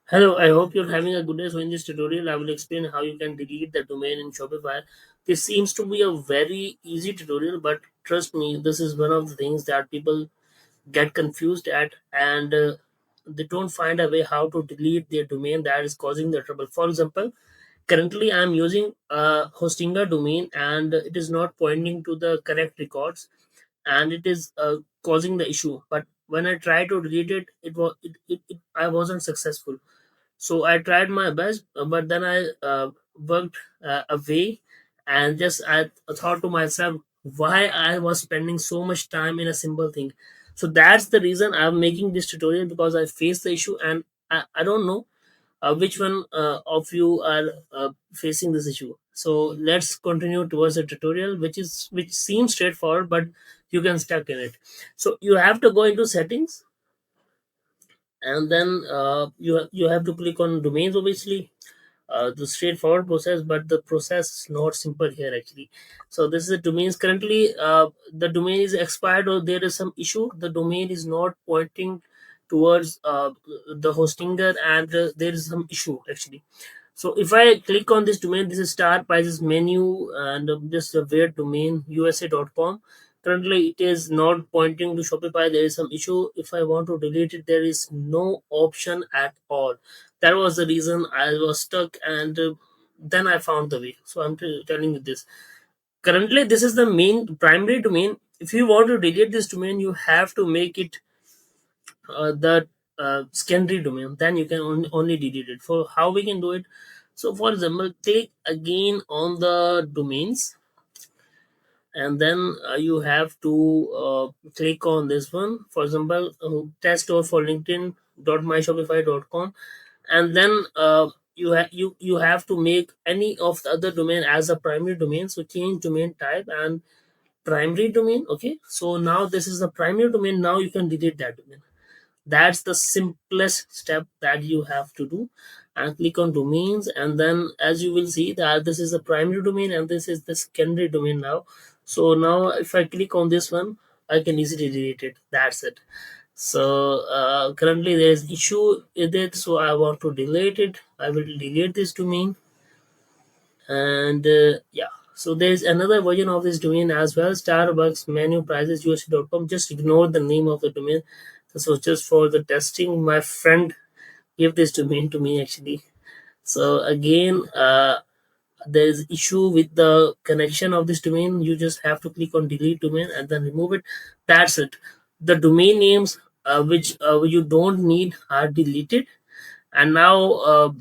Hello, I hope you're having a good day. So in this tutorial, I will explain how you can delete the domain in Shopify. This seems to be a very easy tutorial, but trust me, this is one of the things that people get confused at, and they don't find a way how to delete their domain that is causing the trouble. For example, currently I'm using a Hostinger domain and it is not pointing to the correct records, and it is causing the issue. But when I try to delete it, I wasn't successful. So I tried my best, but then I worked away, and just I thought to myself why I was spending so much time in a simple thing. So that's the reason I'm making this tutorial, because I faced the issue, and I don't know which one of you are facing this issue. So let's continue towards the tutorial, which seems straightforward, but you can stuck in it. So you have to go into settings, and then you have to click on domains, obviously. The straightforward process, but the process is not simple here actually. So this is the domains. Currently the domain is expired, or there is some issue. The domain is not pointing towards the hostinger, and there is some issue actually. So if I click on this domain, this is star prices menu, and just a weird domain usa.com. Currently it is not pointing to Shopify. There is some issue. If I want to delete it, there is no option at all. That was the reason I was stuck, and then I found the way. So I'm telling you this. Currently this is the main primary domain. If you want to delete this domain, you have to make it the secondary domain. Then you can only delete it. For how we can do it, so for example, click again on the domains, and then you have to click on this one. For example, test or for linkedin.myshopify.com, and then you have to make any of the other domain as a primary domain. So change domain type and primary domain. Okay, so now this is the primary domain. Now you can delete that domain. That's the simplest step that you have to do. And click on domains, and then as you will see that this is the primary domain and this is the secondary domain now. So now if I click on this one, I can easily delete it. That's it. So currently there is issue with it, so I want to delete it. I will delete this domain. And yeah, so there's another version of this domain as well, Starbucks menu prices usc.com. Just ignore the name of the domain. This was just for the testing. My friend gave this domain to me actually. So again, there is issue with the connection of this domain. You just have to click on delete domain and then remove it. That's it. The domain names which you don't need are deleted. And now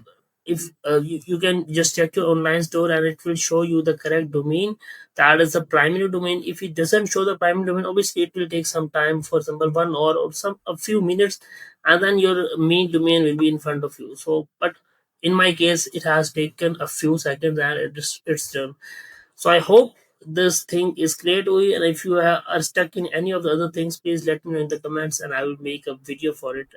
if you can just check your online store, and it will show you the correct domain. That is the primary domain. If it doesn't show the primary domain, obviously it will take some time, for example 1 hour or some a few minutes, and then your main domain will be in front of you. So but in my case it has taken a few seconds, and it's done. So I hope this thing is clear to you, and if you are stuck in any of the other things, please let me know in the comments, and I will make a video for it.